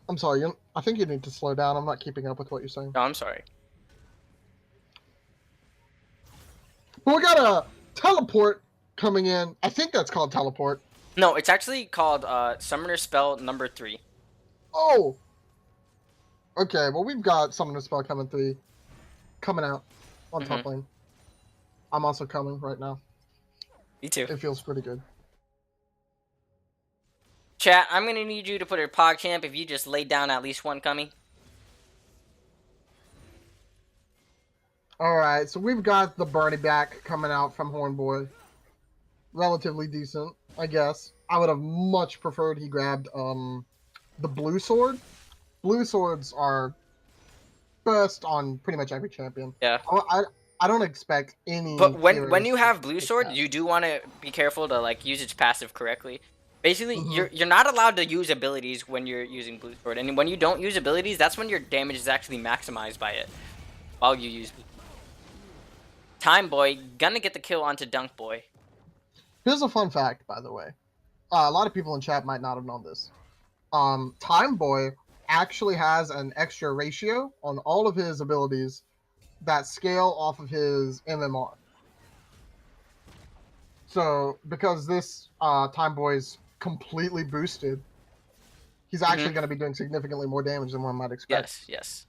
I'm sorry. I think you need to slow down. I'm not keeping up with what you're saying. No, I'm sorry. But we got a teleport coming in. I think that's called teleport. No, it's actually called Summoner Spell number 3. Oh. Okay. Well, we've got Summoner Spell coming out on top lane. I'm also coming right now. Me too. It feels pretty good. Chat, I'm gonna need you to put a PogChamp if you just laid down at least one coming. Alright, so we've got the Bernie back coming out from Hornboy. Relatively decent, I guess. I would have much preferred he grabbed the blue sword. Blue swords are best on pretty much every champion. Yeah. I don't expect any. But when heroes you have blue to sword, that. you do want to be careful to like use its passive correctly. Basically, Mhm. you're not allowed to use abilities when you're using blue sword, and when you don't use abilities, that's when your damage is actually maximized by it. While you use blue. Time Boy gonna get the kill onto Dunk Boy. Here's a fun fact, by the way. A lot of people in chat might not have known this. Time Boy actually has an extra ratio on all of his abilities that scale off of his MMR. So because this Time Boy's completely boosted, he's actually going to be doing significantly more damage than one might expect. Yes, yes.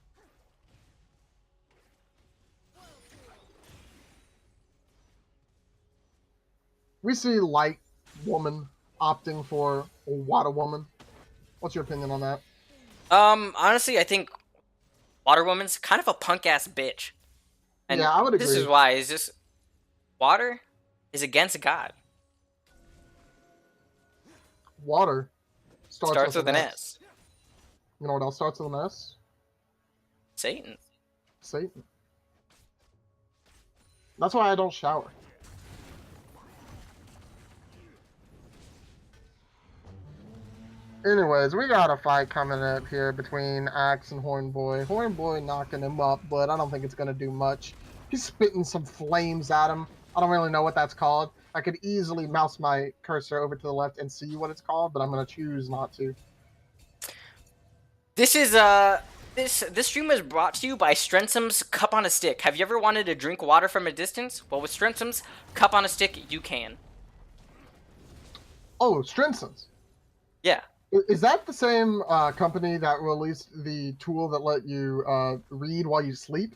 We see Light Woman opting for Water Woman. What's your opinion on that? Honestly, I think Water Woman's kind of a punk ass bitch. And yeah, I would agree. This is why is just water is against God. Water starts with an S. You know what else starts with an S? Satan. Satan. That's why I don't shower. Anyways, we got a fight coming up here between Axe and Hornboy. Hornboy knocking him up, but I don't think it's going to do much. He's spitting some flames at him. I don't really know what that's called. I could easily mouse my cursor over to the left and see what it's called, but I'm going to choose not to. This is this stream was brought to you by Strensum's Cup on a Stick. Have you ever wanted to drink water from a distance? Well, with Strensum's Cup on a Stick, you can. Oh, Strenson's. Yeah. Is that the same company that released the tool that let you read while you sleep?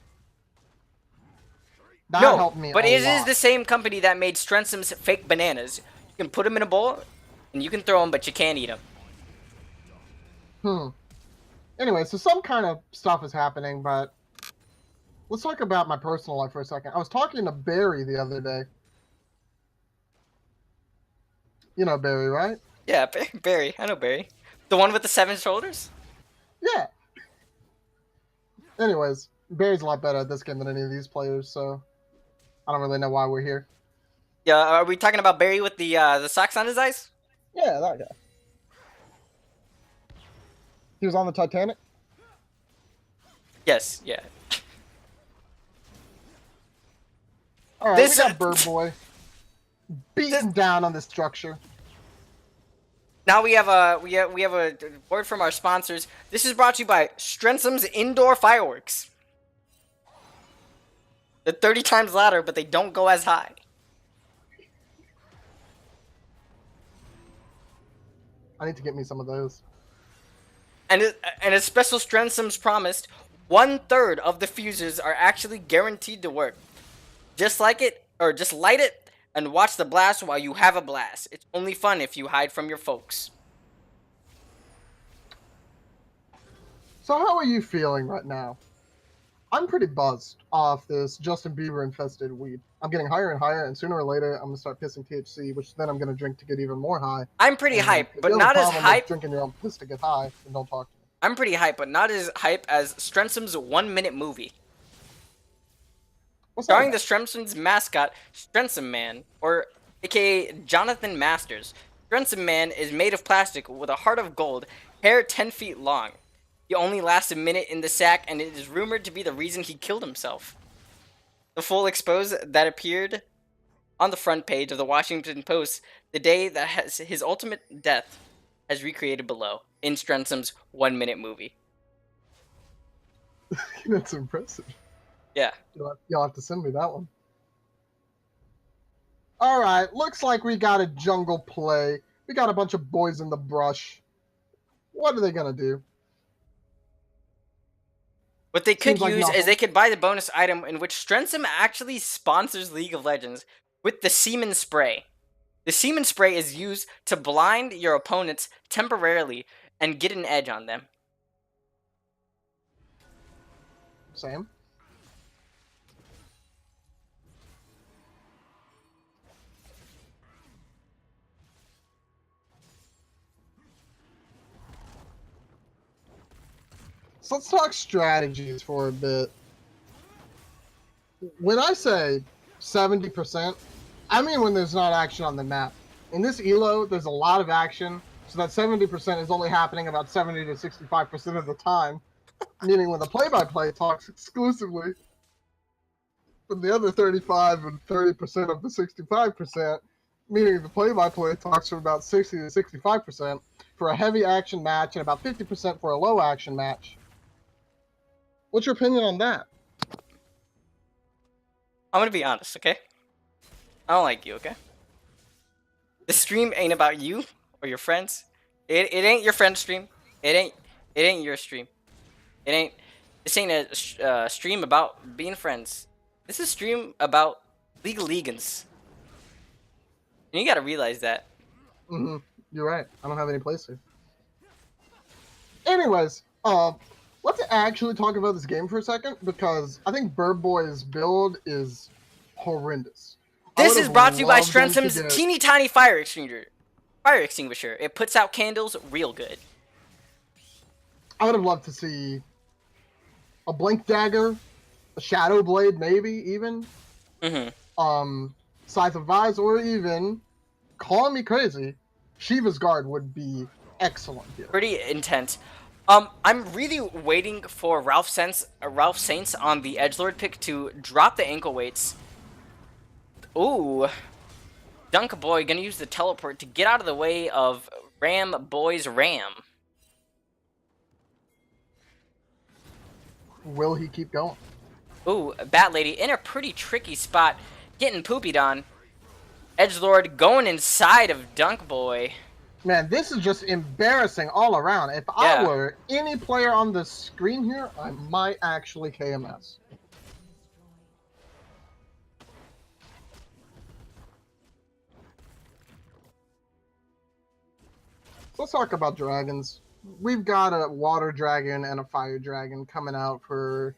That helped me but a it lot. is the same company that made Strensum's fake bananas. You can put them in a bowl, and you can throw them, but you can't eat them. Anyway, so some kind of stuff is happening, but let's talk about my personal life for a second. I was talking to Barry the other day. You know Barry, right? Yeah, Barry. I know Barry. The one with the 7 shoulders? Yeah. Anyways, Barry's a lot better at this game than any of these players, so I don't really know why we're here. Yeah, are we talking about Barry with the socks on his eyes? Yeah, that guy. He was on the Titanic? Yes, yeah. Alright, we got Bird Boy beating down on the structure. Now we have a word from our sponsors. This is brought to you by Strensum's Indoor Fireworks. They're 30 times louder, but they don't go as high. I need to get me some of those. And a special Strensum's promised, 1/3 of the fuses are actually guaranteed to work. Just like it, or just light it and watch the blast while you have a blast. It's only fun if you hide from your folks. So how are you feeling right now? I'm pretty buzzed off this Justin Bieber infested weed. I'm getting higher and higher, and sooner or later I'm gonna start pissing THC, which then I'm gonna drink to get even more high. I'm pretty hype, but not as hype. Drinking your own piss to get high, and don't talk to me. I'm pretty hype, but not as hype as Strensum's 1-minute movie. Starring the Strensum's mascot, Strensum Man, or aka Jonathan Masters. Strensum Man is made of plastic with a heart of gold, hair 10 feet long. He only lasts a minute in the sack, and it is rumored to be the reason he killed himself. The full expose that appeared on the front page of the Washington Post the day that has his ultimate death as recreated below in Strensum's 1-minute movie. That's impressive. Yeah. You'll have to send me that one. All right, looks like we got a jungle play. We got a bunch of boys in the brush. What are they gonna do? What they could Seems like use is nothing. they could buy the bonus item in which Strensum actually sponsors League of Legends with the Semen Spray. The Semen Spray is used to blind your opponents temporarily and get an edge on them. Same. So let's talk strategies for a bit. When I say 70%, I mean when there's not action on the map. In this ELO, there's a lot of action, so that 70% is only happening about 70 to 65% of the time. Meaning when the play-by-play talks exclusively, from the other 35 and 30% of the 65%, meaning the play-by-play talks from about 60 to 65% for a heavy action match and about 50% for a low action match. What's your opinion on that? I'm gonna be honest, okay? I don't like you, okay? The stream ain't about you or your friends. It ain't your friend's stream. It ain't your stream. This ain't a stream about being friends. This is a stream about League of Legends. And you gotta realize that. Mm-hmm. You're right. I don't have any place here. Anyways, let's actually talk about this game for a second because I think Bird Boy's build is horrendous. This is brought to you by loved him to Strensum's get- teeny tiny fire extinguisher. It puts out candles real good. I would have loved to see a Blink Dagger, a Shadow Blade, maybe even. Scythe of Vise, or even, call me crazy, Shiva's Guard would be excellent here. Pretty intense. I'm really waiting for Ralph Saints on the Edgelord pick to drop the ankle weights. Ooh. Dunk Boy gonna use the teleport to get out of the way of Ram Boy's Ram. Will he keep going? Ooh, Bat Lady in a pretty tricky spot, getting poopied on. Edgelord going inside of Dunk Boy. Man, this is just embarrassing all around. If I were any player on the screen here, I might actually KMS. Let's talk about dragons. We've got a water dragon and a fire dragon coming out for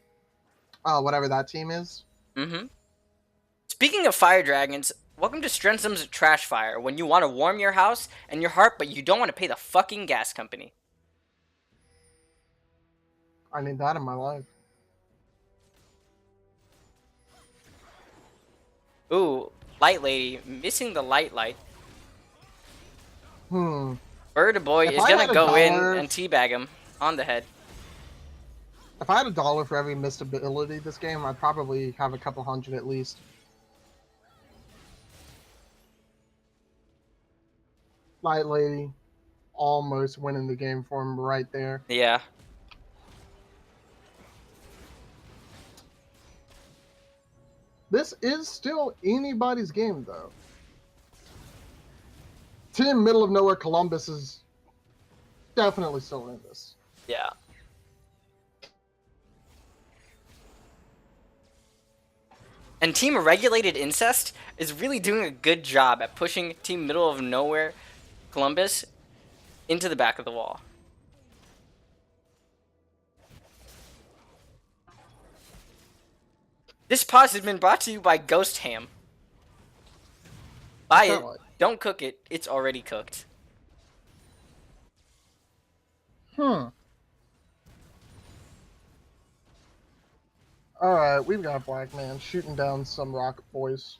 whatever that team is. Speaking of fire dragons, welcome to Strensum's Trash Fire, when you want to warm your house and your heart, but you don't want to pay the fucking gas company. I need that in my life. Ooh, Light Lady missing the light. Bird Boy is gonna go in and teabag him on the head. If I had $1 for every missed ability this game, I'd probably have a couple hundred at least. Light Lady almost winning the game for him right there. Yeah. This is still anybody's game, though. Team Middle of Nowhere Columbus is definitely still in this. Yeah. And Team Regulated Incest is really doing a good job at pushing Team Middle of Nowhere Columbus into the back of the wall. This pause has been brought to you by Ghost Ham. Buy it. Don't cook it. It's already cooked. Alright, we've got a black man shooting down some rock boys.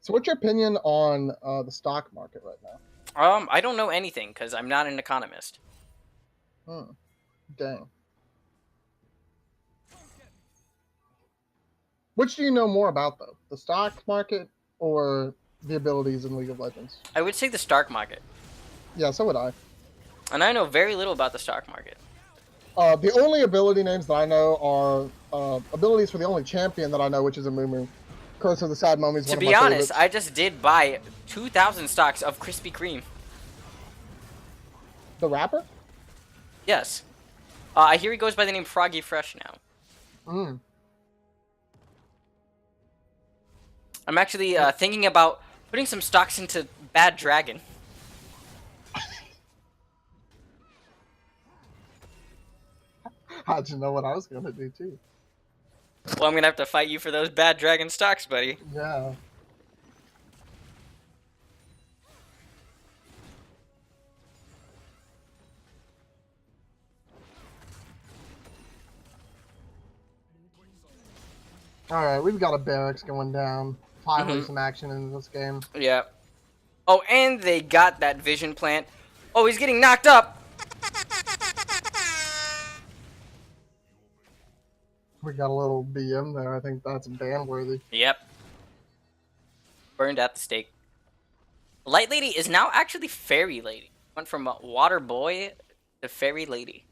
So what's your opinion on the stock market right now? I don't know anything because I'm not an economist. Dang. Which do you know more about, though? The stock market or the abilities in League of Legends? I would say the stock market. Yeah, so would I. And I know very little about the stock market. The only ability names that I know are abilities for the only champion that I know, which is a Mumu. Curse of the Sad Mummy is one To of my be honest, favorites. I just did buy 2,000 stocks of Krispy Kreme. The rapper? Yes. I hear he goes by the name Froggy Fresh now. Mm. I'm actually thinking about putting some stocks into Bad Dragon. How'd you know what I was gonna do too? Well, I'm gonna have to fight you for those Bad Dragon stocks, buddy. Yeah. All right, we've got a barracks going down. Finally, some action in this game. Yeah. Oh, and they got that vision plant. Oh, he's getting knocked up. We got a little BM there. I think that's ban worthy. Yep. Burned at the stake. Light Lady is now actually Fairy Lady. Went from Water Boy to Fairy Lady.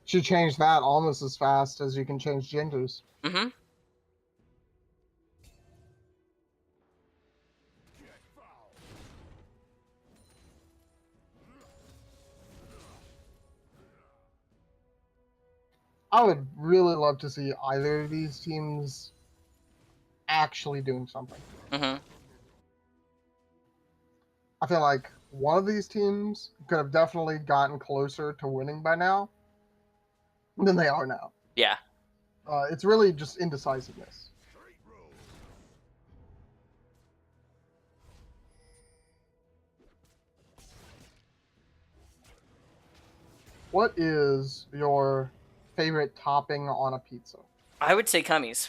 She changed that almost as fast as you can change genders. Mm-hmm. I would really love to see either of these teams actually doing something. Mm-hmm. I feel like one of these teams could have definitely gotten closer to winning by now than they are now. Yeah. It's really just indecisiveness. What is your favorite topping on a pizza? I would say cummies.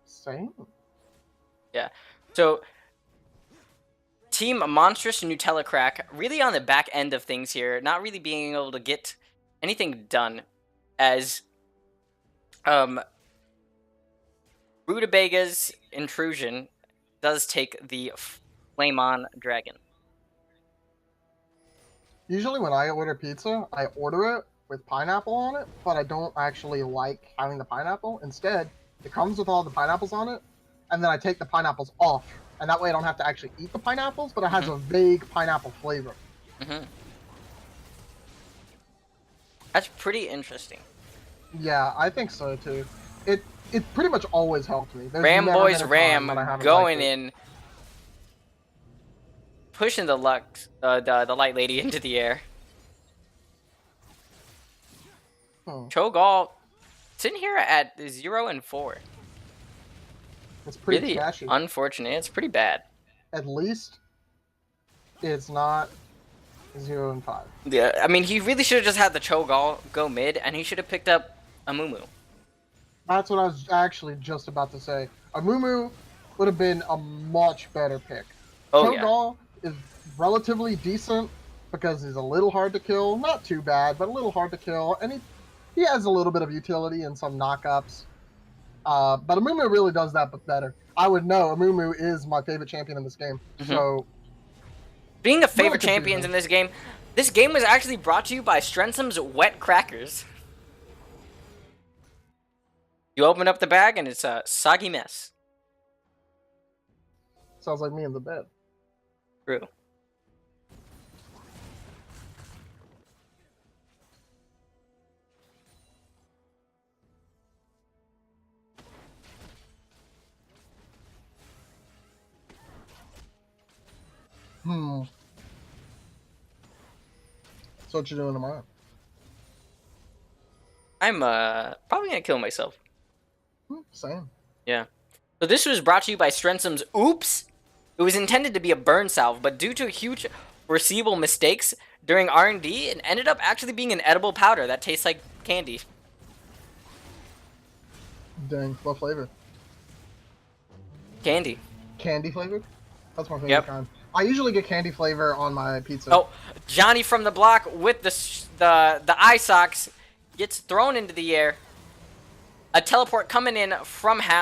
Same. Yeah. So, Team Monstrous Nutella Crack really on the back end of things here, not really being able to get anything done, as Rutabaga's intrusion does take the Flame On Dragon. Usually when I order pizza, I order it with pineapple on it, but I don't actually like having the pineapple. Instead, it comes with all the pineapples on it, and then I take the pineapples off, and that way I don't have to actually eat the pineapples, but it has a vague pineapple flavor. That's pretty interesting. Yeah, I think so too. It pretty much always helped me. There's Ram never Boys been a time Ram when I haven't going liked it. in, pushing the the Light Lady into the air. Cho'Gall sitting here at 0 and 4. It's pretty Really trashy. unfortunate. It's pretty bad. At least it's not 0 and 5. Yeah, I mean, he really should have just had the Cho'Gall go mid, and he should have picked up a Mumu. That's what I was actually just about to say. A Mumu would have been a much better pick. Oh, Cho'Gall is relatively decent because he's a little hard to kill. Not too bad, but a little hard to kill. And he has a little bit of utility in some knockups. But Amumu really does that, but better. I would know Amumu is my favorite champion in this game. So, being a favorite champions in this game was actually brought to you by Strensum's Wet Crackers. You open up the bag and it's a soggy mess. Sounds like me in the bed. True. So what you doing tomorrow? I'm probably gonna kill myself. Same. Yeah. So this was brought to you by Strensum's Oops. It was intended to be a burn salve, but due to huge foreseeable mistakes during R&D, it ended up actually being an edible powder that tastes like candy. Dang, what flavor? Candy. Candy flavored? That's my favorite kind. I usually get candy flavor on my pizza. Oh, Johnny from the block with the eye socks gets thrown into the air. A teleport coming in from half.